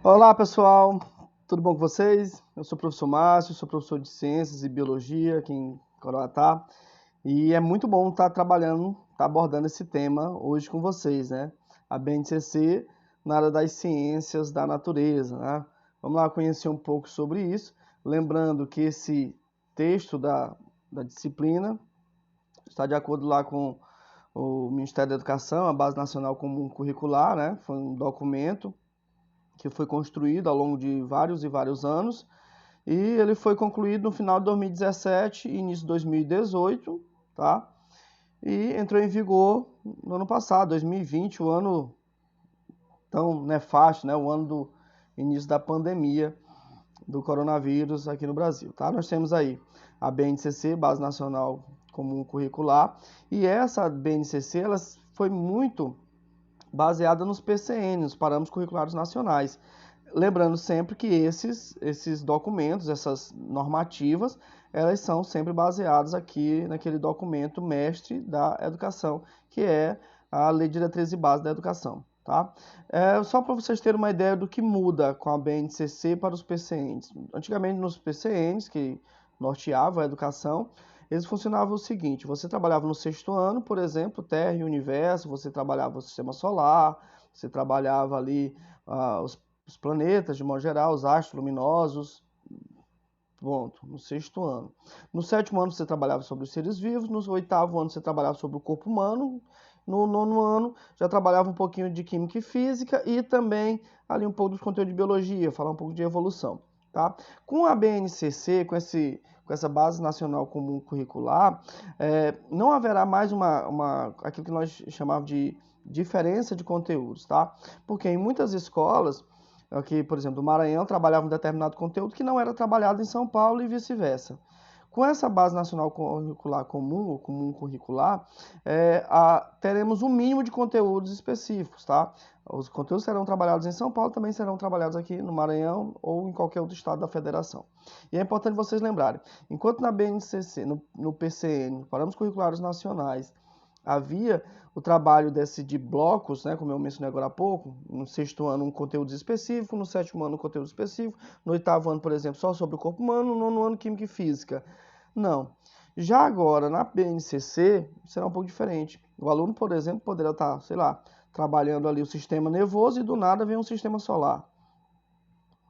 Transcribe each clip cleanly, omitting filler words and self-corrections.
Olá, pessoal. Tudo bom com vocês? Eu sou o professor Márcio, sou professor de Ciências e Biologia aqui em Coroatá. E é muito bom estar trabalhando, estar abordando esse tema hoje com vocês, né? A BNCC na área das ciências da natureza, né? Vamos lá conhecer um pouco sobre isso. Lembrando que esse texto da disciplina está de acordo lá com o Ministério da Educação, a Base Nacional Comum Curricular, né? Foi um documento que foi construído ao longo de vários e vários anos, e ele foi concluído no final de 2017 e início de 2018, tá? E entrou em vigor no ano passado, 2020, o ano tão nefasto, né? O ano do início da pandemia do coronavírus aqui no Brasil, tá? Nós temos aí a BNCC, Base Nacional Comum Curricular, e essa BNCC ela foi muito baseada nos PCN, os Parâmetros Curriculares Nacionais. Lembrando sempre que esses documentos, essas normativas, elas são sempre baseadas aqui naquele documento mestre da educação, que é a Lei de Diretriz e Base da Educação. Tá? Só para vocês terem uma ideia do que muda com a BNCC para os PCNs. Antigamente, nos PCNs, que norteavam a educação, eles funcionavam o seguinte: você trabalhava no sexto ano, por exemplo, Terra e Universo, você trabalhava o sistema solar, você trabalhava ali os planetas, de modo geral, os astros luminosos, ponto, no sexto ano. No sétimo ano você trabalhava sobre os seres vivos, no oitavo ano você trabalhava sobre o corpo humano, no nono ano já trabalhava um pouquinho de química e física e também ali um pouco dos conteúdos de biologia, falar um pouco de evolução, tá? Com a BNCC, com essa Base Nacional Comum Curricular, não haverá mais aquilo que nós chamávamos de diferença de conteúdos, tá? Porque em muitas escolas aqui, por exemplo, do Maranhão, trabalhava um determinado conteúdo que não era trabalhado em São Paulo e vice-versa. Com essa base nacional curricular comum, ou comum curricular, teremos um mínimo de conteúdos específicos, tá? Os conteúdos serão trabalhados em São Paulo, também serão trabalhados aqui no Maranhão ou em qualquer outro estado da federação. E é importante vocês lembrarem, enquanto na BNCC, no PCN, Parâmetros Curriculares Nacionais, havia o trabalho de blocos, né, como eu mencionei agora há pouco, no sexto ano um conteúdo específico, no sétimo ano um conteúdo específico, no oitavo ano, por exemplo, só sobre o corpo humano, no nono ano Química e Física. Não. Já agora, na BNCC, será um pouco diferente. O aluno, por exemplo, poderá estar, sei lá, trabalhando ali o sistema nervoso e do nada vem um sistema solar.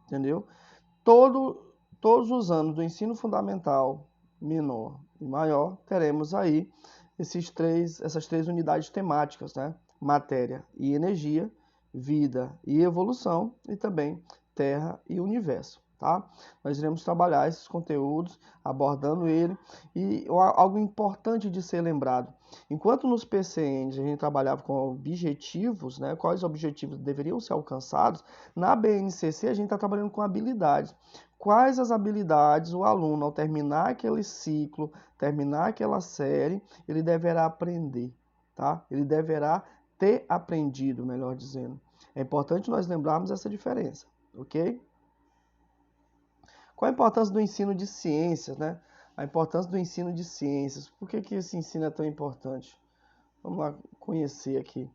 Entendeu? Todos os anos do ensino fundamental, menor e maior, teremos aí essas três unidades temáticas, né? Matéria e energia, vida e evolução e também terra e universo, tá? Nós iremos trabalhar esses conteúdos, abordando ele e algo importante de ser lembrado. Enquanto nos PCNs a gente trabalhava com objetivos, né? Quais objetivos deveriam ser alcançados, na BNCC a gente está trabalhando com habilidades. Quais as habilidades o aluno, ao terminar aquele ciclo, terminar aquela série, ele deverá aprender, tá? Ele deverá ter aprendido, melhor dizendo. É importante nós lembrarmos essa diferença, ok? Qual a importância do ensino de ciências, né? A importância do ensino de ciências. Por que esse ensino é tão importante? Vamos lá conhecer aqui.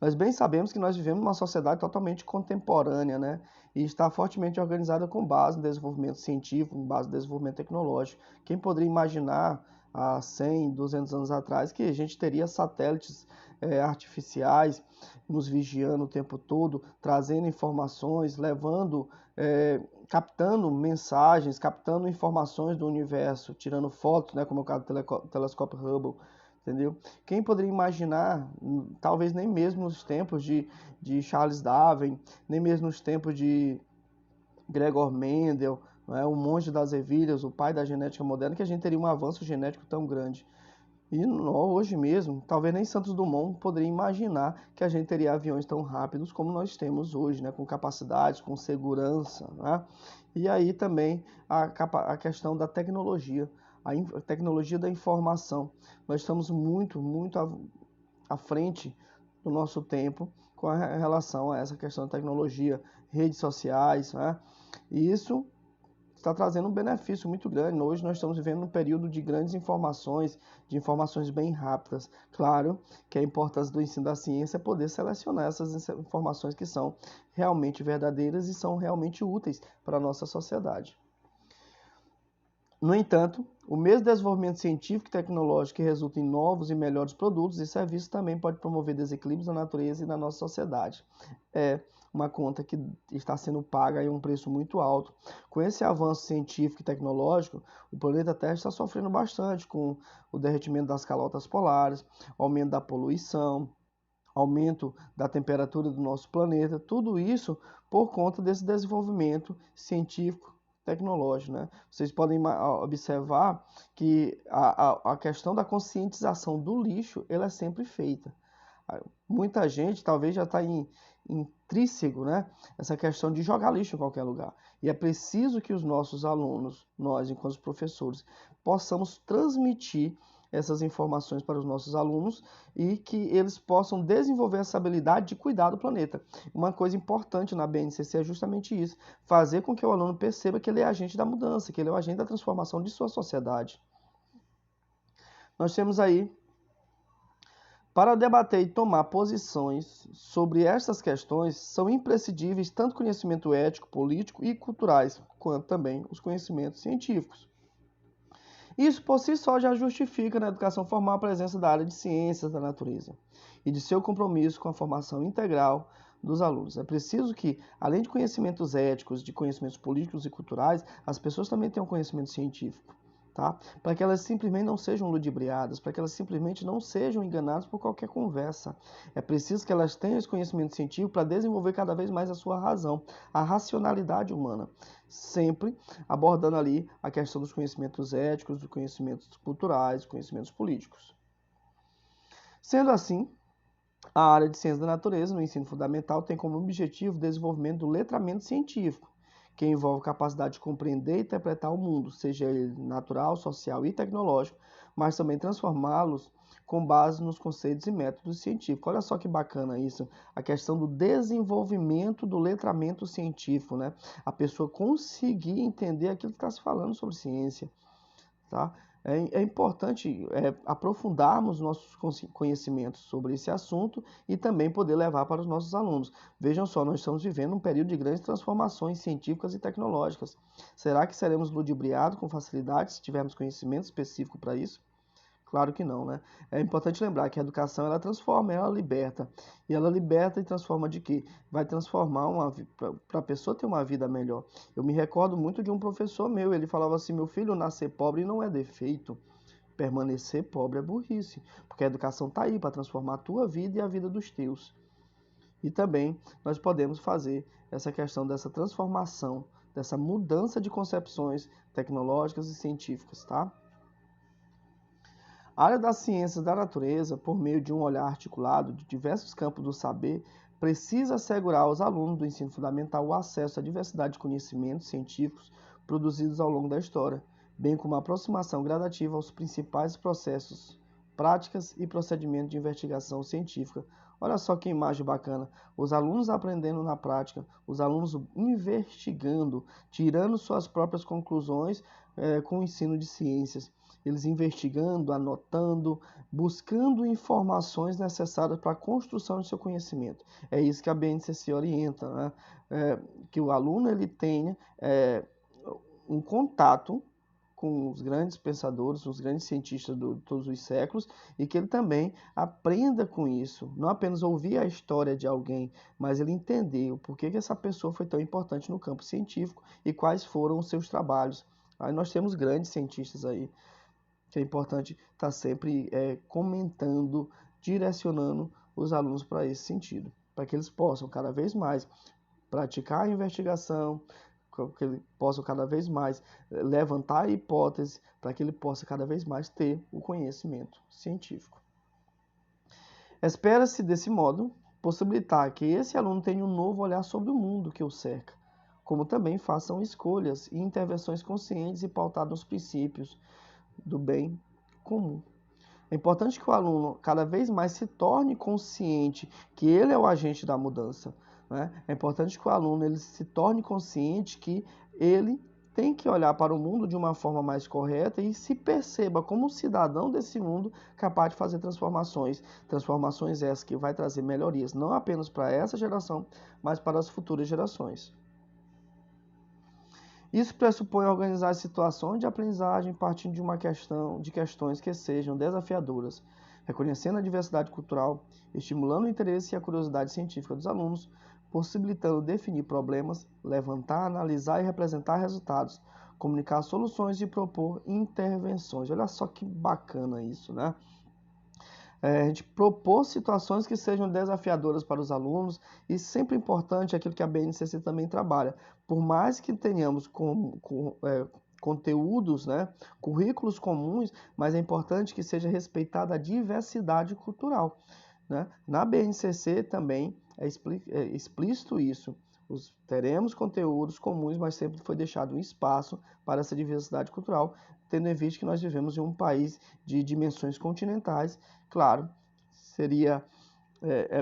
Nós bem sabemos que nós vivemos numa sociedade totalmente contemporânea, né? E está fortemente organizada com base no desenvolvimento científico, com base no desenvolvimento tecnológico. Quem poderia imaginar há 100, 200 anos atrás que a gente teria satélites artificiais nos vigiando o tempo todo, trazendo informações, captando mensagens, captando informações do universo, tirando fotos, né, como é o caso do telescópio Hubble, entendeu? Quem poderia imaginar, talvez nem mesmo nos tempos de Charles Darwin, nem mesmo nos tempos de Gregor Mendel, não o monge das ervilhas, o pai da genética moderna, que a gente teria um avanço genético tão grande. E hoje mesmo, talvez nem Santos Dumont poderia imaginar que a gente teria aviões tão rápidos como nós temos hoje, né? Com capacidade, com segurança. Né? E aí também a questão da tecnologia, a tecnologia da informação. Nós estamos muito à frente do nosso tempo com relação a essa questão da tecnologia, redes sociais. Né? E isso está trazendo um benefício muito grande. Hoje nós estamos vivendo um período de grandes informações, de informações bem rápidas. Claro que a importância do ensino da ciência é poder selecionar essas informações que são realmente verdadeiras e são realmente úteis para a nossa sociedade. No entanto, o mesmo desenvolvimento científico e tecnológico que resulta em novos e melhores produtos e serviços também pode promover desequilíbrios na natureza e na nossa sociedade. É uma conta que está sendo paga em um preço muito alto. Com esse avanço científico e tecnológico, o planeta Terra está sofrendo bastante com o derretimento das calotas polares, aumento da poluição, aumento da temperatura do nosso planeta, tudo isso por conta desse desenvolvimento científico tecnológico, né? Vocês podem observar que a questão da conscientização do lixo, ela é sempre feita. Muita gente talvez já está intrínseco, né? Essa questão de jogar lixo em qualquer lugar. E é preciso que os nossos alunos, nós enquanto professores, possamos transmitir essas informações para os nossos alunos e que eles possam desenvolver essa habilidade de cuidar do planeta. Uma coisa importante na BNCC é justamente isso, fazer com que o aluno perceba que ele é agente da mudança, que ele é o agente da transformação de sua sociedade. Nós temos aí, para debater e tomar posições sobre estas questões, são imprescindíveis tanto conhecimento ético, político e culturais, quanto também os conhecimentos científicos. Isso por si só já justifica na educação formal a presença da área de ciências da natureza e de seu compromisso com a formação integral dos alunos. É preciso que, além de conhecimentos éticos, de conhecimentos políticos e culturais, as pessoas também tenham conhecimento científico, tá? Para que elas simplesmente não sejam ludibriadas, para que elas simplesmente não sejam enganadas por qualquer conversa. É preciso que elas tenham esse conhecimento científico para desenvolver cada vez mais a sua razão, a racionalidade humana, sempre abordando ali a questão dos conhecimentos éticos, dos conhecimentos culturais, dos conhecimentos políticos. Sendo assim, a área de ciências da natureza no ensino fundamental tem como objetivo o desenvolvimento do letramento científico, que envolve capacidade de compreender e interpretar o mundo, seja ele natural, social e tecnológico, mas também transformá-los com base nos conceitos e métodos científicos. Olha só que bacana isso, a questão do desenvolvimento do letramento científico, né? A pessoa conseguir entender aquilo que está se falando sobre ciência, tá? É importante aprofundarmos nossos conhecimentos sobre esse assunto e também poder levar para os nossos alunos. Vejam só, nós estamos vivendo um período de grandes transformações científicas e tecnológicas. Será que seremos ludibriados com facilidade se tivermos conhecimento específico para isso? Claro que não, né? É importante lembrar que a educação, ela transforma, ela liberta. E ela liberta e transforma de quê? Vai transformar para a pessoa ter uma vida melhor. Eu me recordo muito de um professor meu, ele falava assim, meu filho, nascer pobre não é defeito, permanecer pobre é burrice. Porque a educação está aí para transformar a tua vida e a vida dos teus. E também nós podemos fazer essa questão dessa transformação, dessa mudança de concepções tecnológicas e científicas, tá? A área das ciências da natureza, por meio de um olhar articulado de diversos campos do saber, precisa assegurar aos alunos do ensino fundamental o acesso à diversidade de conhecimentos científicos produzidos ao longo da história, bem como a aproximação gradativa aos principais processos, práticas e procedimentos de investigação científica. Olha só que imagem bacana, os alunos aprendendo na prática, os alunos investigando, tirando suas próprias conclusões com o ensino de ciências. Eles investigando, anotando, buscando informações necessárias para a construção do seu conhecimento. É isso que a BNCC orienta, né? Que o aluno ele tenha um contato com os grandes pensadores, os grandes cientistas de todos os séculos, e que ele também aprenda com isso, não apenas ouvir a história de alguém, mas ele entender o porquê que essa pessoa foi tão importante no campo científico e quais foram os seus trabalhos. Aí nós temos grandes cientistas aí, que é importante estar sempre comentando, direcionando os alunos para esse sentido, para que eles possam cada vez mais praticar a investigação, que ele possa cada vez mais levantar a hipótese, para que ele possa cada vez mais ter o conhecimento científico. Espera-se, desse modo, possibilitar que esse aluno tenha um novo olhar sobre o mundo que o cerca, como também façam escolhas e intervenções conscientes e pautadas nos princípios do bem comum. É importante que o aluno cada vez mais se torne consciente que ele é o agente da mudança, né? É importante que o aluno ele se torne consciente que ele tem que olhar para o mundo de uma forma mais correta e se perceba como um cidadão desse mundo capaz de fazer transformações. Transformações essas que vai trazer melhorias não apenas para essa geração, mas para as futuras gerações. Isso pressupõe organizar situações de aprendizagem partindo de questões que sejam desafiadoras, reconhecendo a diversidade cultural, estimulando o interesse e a curiosidade científica dos alunos, possibilitando definir problemas, levantar, analisar e representar resultados, comunicar soluções e propor intervenções. Olha só que bacana isso, né? A gente propor situações que sejam desafiadoras para os alunos e sempre importante aquilo que a BNCC também trabalha. Por mais que tenhamos conteúdos, né, currículos comuns, mas é importante que seja respeitada a diversidade cultural, né? Na BNCC também é explícito isso. Teremos conteúdos comuns, mas sempre foi deixado um espaço para essa diversidade cultural, tendo em vista que nós vivemos em um país de dimensões continentais. Claro, seria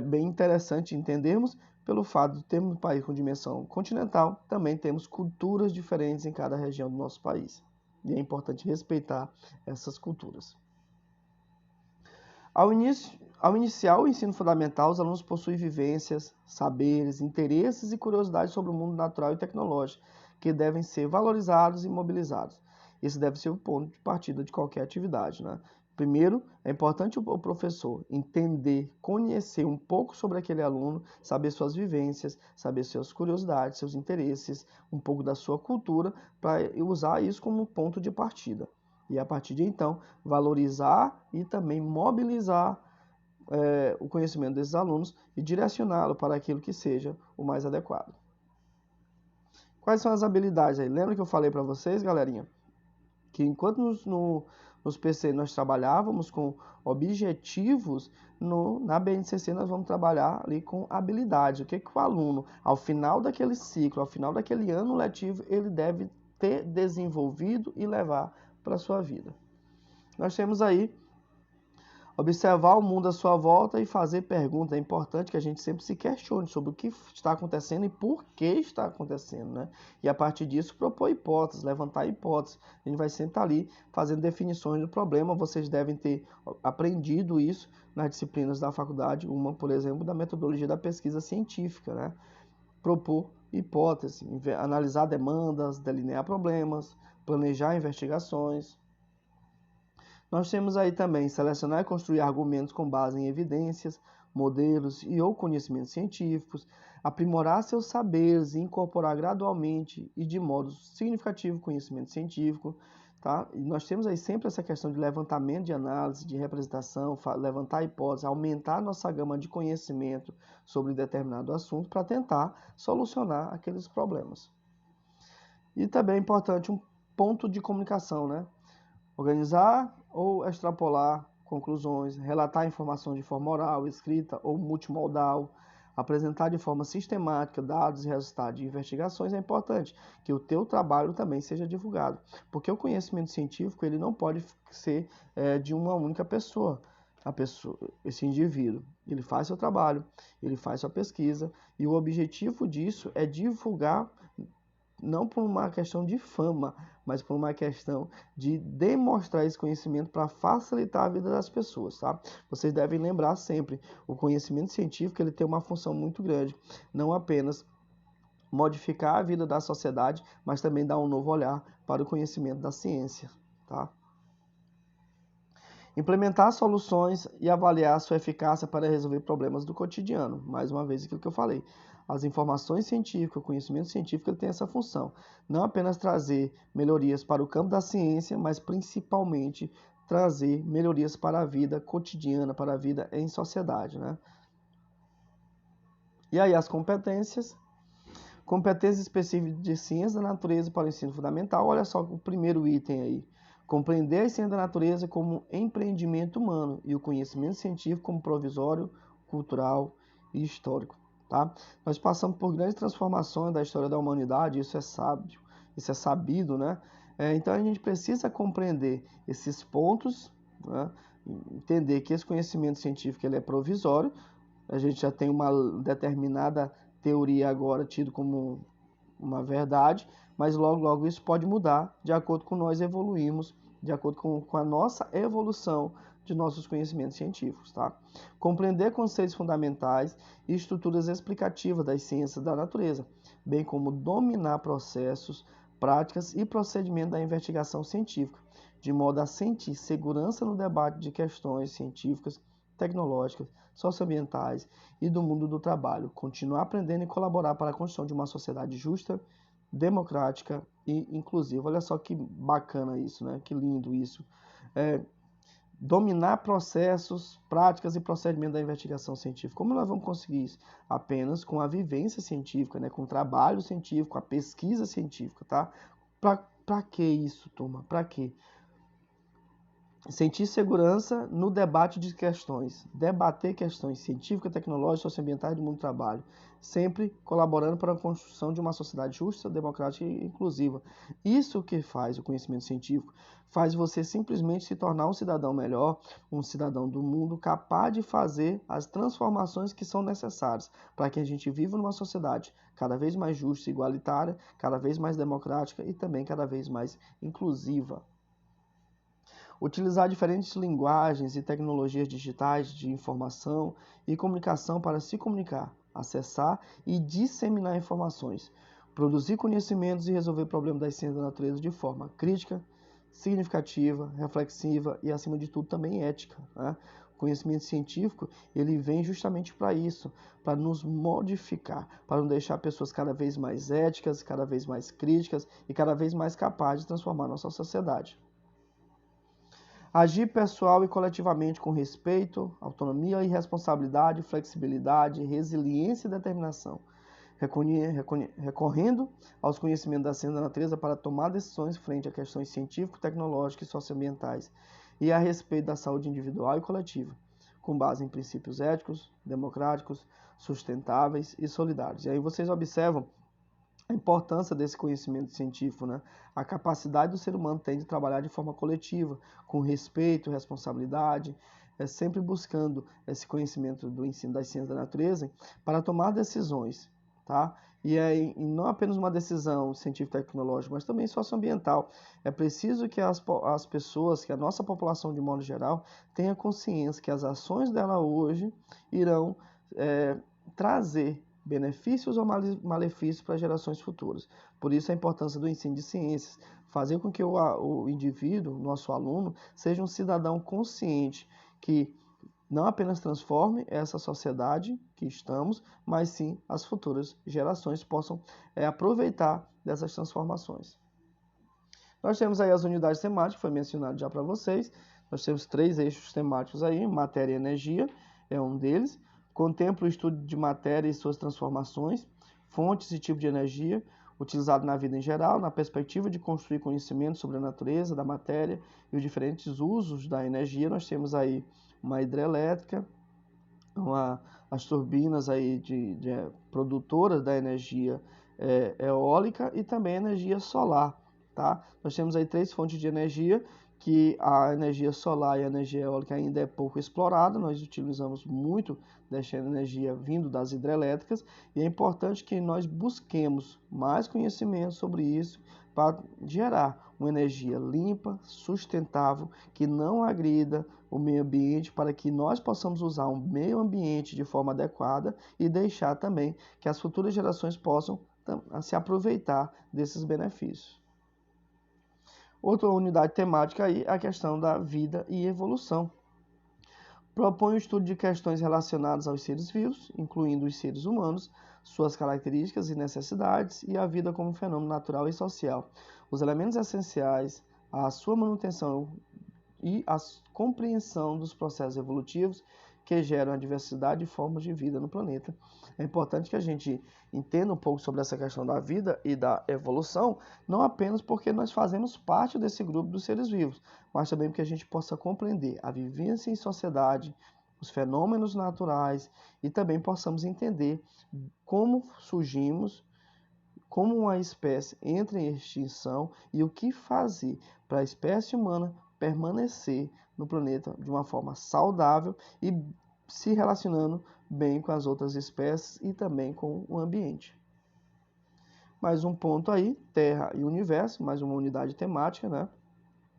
bem interessante entendermos, pelo fato de termos um país com dimensão continental, também temos culturas diferentes em cada região do nosso país. E é importante respeitar essas culturas. Ao iniciar o ensino fundamental, os alunos possuem vivências, saberes, interesses e curiosidades sobre o mundo natural e tecnológico, que devem ser valorizados e mobilizados. Esse deve ser o ponto de partida de qualquer atividade, né? Primeiro, é importante o professor entender, conhecer um pouco sobre aquele aluno, saber suas vivências, saber suas curiosidades, seus interesses, um pouco da sua cultura, para usar isso como ponto de partida. E a partir de então, valorizar e também mobilizar o conhecimento desses alunos e direcioná-lo para aquilo que seja o mais adequado. Quais são as habilidades aí? Lembra que eu falei para vocês, galerinha? Que enquanto nos PC nós trabalhávamos com objetivos, na BNCC nós vamos trabalhar ali com habilidade. O que o aluno, ao final daquele ciclo, ao final daquele ano letivo, ele deve ter desenvolvido e levar para a sua vida. Nós temos aí observar o mundo à sua volta e fazer perguntas. É importante que a gente sempre se questione sobre o que está acontecendo e por que está acontecendo, né? E a partir disso propor hipóteses, levantar hipóteses. A gente vai sempre estar ali fazendo definições do problema. Vocês devem ter aprendido isso nas disciplinas da faculdade, uma, por exemplo, da metodologia da pesquisa científica, né? Propor hipóteses, analisar demandas, delinear problemas, planejar investigações. Nós temos aí também selecionar e construir argumentos com base em evidências, modelos e ou conhecimentos científicos, aprimorar seus saberes e incorporar gradualmente e de modo significativo conhecimento científico. Tá? E nós temos aí sempre essa questão de levantamento de análise, de representação, levantar hipóteses, aumentar a nossa gama de conhecimento sobre determinado assunto para tentar solucionar aqueles problemas. E também é importante um ponto de comunicação, né? Organizar ou extrapolar conclusões, relatar informação de forma oral, escrita ou multimodal, apresentar de forma sistemática dados e resultados de investigações. É importante que o teu trabalho também seja divulgado, porque o conhecimento científico ele não pode ser de uma única pessoa. Esse indivíduo, ele faz seu trabalho, ele faz sua pesquisa e o objetivo disso é divulgar, não por uma questão de fama, mas por uma questão de demonstrar esse conhecimento para facilitar a vida das pessoas, tá? Vocês devem lembrar sempre, o conhecimento científico ele tem uma função muito grande, não apenas modificar a vida da sociedade, mas também dar um novo olhar para o conhecimento da ciência, tá? Implementar soluções e avaliar sua eficácia para resolver problemas do cotidiano. Mais uma vez, aquilo que eu falei. As informações científicas, o conhecimento científico ele tem essa função. Não apenas trazer melhorias para o campo da ciência, mas principalmente trazer melhorias para a vida cotidiana, para a vida em sociedade, né? E aí as competências. Competências específicas de ciência da natureza para o ensino fundamental. Olha só o primeiro item aí. Compreender a ciência da natureza como empreendimento humano e o conhecimento científico como provisório, cultural e histórico. Tá? Nós passamos por grandes transformações da história da humanidade, isso é sabido, né? Então a gente precisa compreender esses pontos, né? Entender que esse conhecimento científico ele é provisório, a gente já tem uma determinada teoria agora tido como uma verdade, mas logo isso pode mudar de acordo com nós evoluirmos, de acordo com a nossa evolução de nossos conhecimentos científicos, tá? Compreender conceitos fundamentais e estruturas explicativas das ciências da natureza, bem como dominar processos, práticas e procedimentos da investigação científica, de modo a sentir segurança no debate de questões científicas, tecnológicas, socioambientais e do mundo do trabalho, continuar aprendendo e colaborar para a construção de uma sociedade justa, democrática e inclusiva. Olha só que bacana isso, né? Que lindo isso. Dominar processos, práticas e procedimentos da investigação científica. Como nós vamos conseguir isso? Apenas com a vivência científica, né? Com o trabalho científico, a pesquisa científica, tá? Para que isso, turma? Para quê? Sentir segurança no debate de questões, debater questões científicas, tecnológicas, socioambientais do mundo do trabalho, sempre colaborando para a construção de uma sociedade justa, democrática e inclusiva. Isso que faz o conhecimento científico, faz você simplesmente se tornar um cidadão melhor, um cidadão do mundo capaz de fazer as transformações que são necessárias para que a gente viva numa sociedade cada vez mais justa e igualitária, cada vez mais democrática e também cada vez mais inclusiva. Utilizar diferentes linguagens e tecnologias digitais de informação e comunicação para se comunicar, acessar e disseminar informações. Produzir conhecimentos e resolver problemas das ciências da natureza de forma crítica, significativa, reflexiva e, acima de tudo, também ética, né? O conhecimento científico, ele vem justamente para isso, para nos modificar, para nos deixar pessoas cada vez mais éticas, cada vez mais críticas e cada vez mais capazes de transformar a nossa sociedade. Agir pessoal e coletivamente com respeito, autonomia e responsabilidade, flexibilidade, resiliência e determinação, recorrendo aos conhecimentos da ciência da natureza para tomar decisões frente a questões científicas, tecnológicas e socioambientais e a respeito da saúde individual e coletiva, com base em princípios éticos, democráticos, sustentáveis e solidários. E aí vocês observam a importância desse conhecimento científico, né? A capacidade do ser humano tem de trabalhar de forma coletiva, com respeito, responsabilidade, sempre buscando esse conhecimento do ensino das ciências da natureza para tomar decisões, tá? E não apenas uma decisão científico-tecnológica, mas também socioambiental. É preciso que as pessoas, que a nossa população de modo geral, tenha consciência que as ações dela hoje irão trazer benefícios ou malefícios para gerações futuras. Por isso a importância do ensino de ciências, fazer com que o indivíduo, nosso aluno, seja um cidadão consciente que não apenas transforme essa sociedade que estamos, mas sim as futuras gerações possam aproveitar dessas transformações. Nós temos aí as unidades temáticas, que foi mencionado já para vocês. Nós temos 3 eixos temáticos aí, matéria e energia é um deles. Contempla o estudo de matéria e suas transformações, fontes e tipos de energia, utilizado na vida em geral, na perspectiva de construir conhecimento sobre a natureza da matéria e os diferentes usos da energia. Nós temos aí uma hidrelétrica, as turbinas aí produtoras da energia eólica e também energia solar, tá? Nós temos aí 3 fontes de energia, que a energia solar e a energia eólica ainda é pouco explorada, nós utilizamos muito desta energia vindo das hidrelétricas, e é importante que nós busquemos mais conhecimento sobre isso para gerar uma energia limpa, sustentável, que não agrida o meio ambiente, para que nós possamos usar o meio ambiente de forma adequada e deixar também que as futuras gerações possam se aproveitar desses benefícios. Outra unidade temática aí é a questão da vida e evolução. Propõe o estudo de questões relacionadas aos seres vivos, incluindo os seres humanos, suas características e necessidades e a vida como fenômeno natural e social, os elementos essenciais à sua manutenção e a compreensão dos processos evolutivos que geram a diversidade de formas de vida no planeta. É importante que a gente entenda um pouco sobre essa questão da vida e da evolução, não apenas porque nós fazemos parte desse grupo dos seres vivos, mas também porque a gente possa compreender a vivência em sociedade, os fenômenos naturais e também possamos entender como surgimos, como uma espécie entra em extinção e o que fazer para a espécie humana permanecer no planeta de uma forma saudável e se relacionando bem com as outras espécies e também com o ambiente. Mais um ponto aí, Terra e Universo, mais uma unidade temática, né?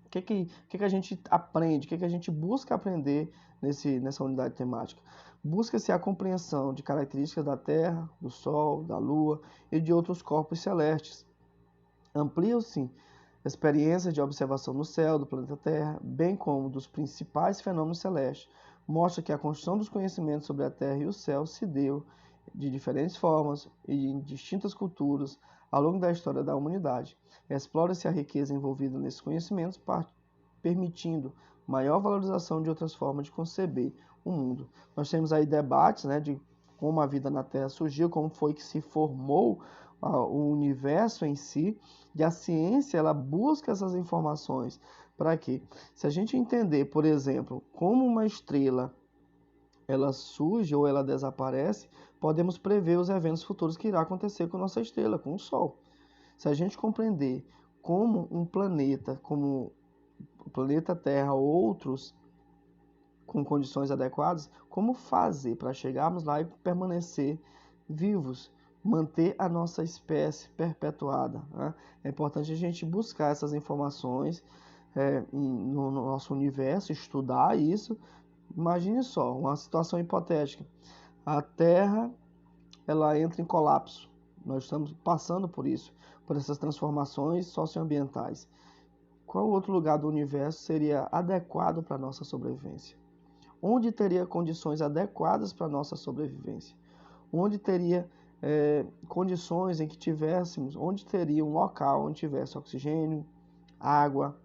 O que a gente aprende, o que a gente busca aprender nessa unidade temática? Busca-se a compreensão de características da Terra, do Sol, da Lua e de outros corpos celestes. Amplia-se experiências de observação no céu do planeta Terra, bem como dos principais fenômenos celestes. Mostra que a construção dos conhecimentos sobre a Terra e o céu se deu de diferentes formas e em distintas culturas ao longo da história da humanidade. Explora-se a riqueza envolvida nesses conhecimentos, permitindo maior valorização de outras formas de conceber o mundo. Nós temos aí debates, né, de como a vida na Terra surgiu, como foi que se formou o universo em si, e a ciência ela busca essas informações. Para quê? Se a gente entender, por exemplo, como uma estrela ela surge ou ela desaparece, podemos prever os eventos futuros que irá acontecer com nossa estrela, com o Sol. Se a gente compreender como um planeta, como o planeta Terra ou outros com condições adequadas, como fazer para chegarmos lá e permanecer vivos, manter a nossa espécie perpetuada, né? É importante a gente buscar essas informações no nosso universo, estudar isso. Imagine só, uma situação hipotética. A Terra ela entra em colapso. Nós estamos passando por isso, por essas transformações socioambientais. Qual outro lugar do universo seria adequado para a nossa sobrevivência? Onde teria condições adequadas para a nossa sobrevivência? Onde teria condições em que tivéssemos, onde teria um local onde tivesse oxigênio, água,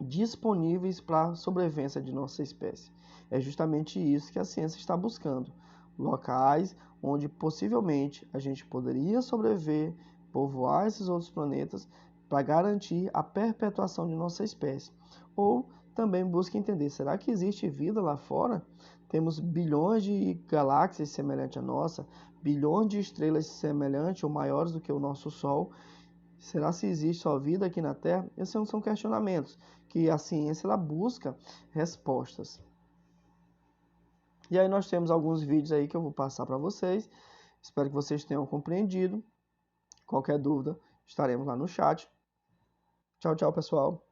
disponíveis para a sobrevivência de nossa espécie. É justamente isso que a ciência está buscando. Locais onde possivelmente a gente poderia sobreviver, povoar esses outros planetas para garantir a perpetuação de nossa espécie. Ou também busca entender, será que existe vida lá fora? Temos bilhões de galáxias semelhantes à nossa, bilhões de estrelas semelhantes ou maiores do que o nosso Sol. Será se existe só vida aqui na Terra? Esses são questionamentos que a ciência ela busca respostas. E aí nós temos alguns vídeos aí que eu vou passar para vocês. Espero que vocês tenham compreendido. Qualquer dúvida, estaremos lá no chat. Tchau, tchau, pessoal.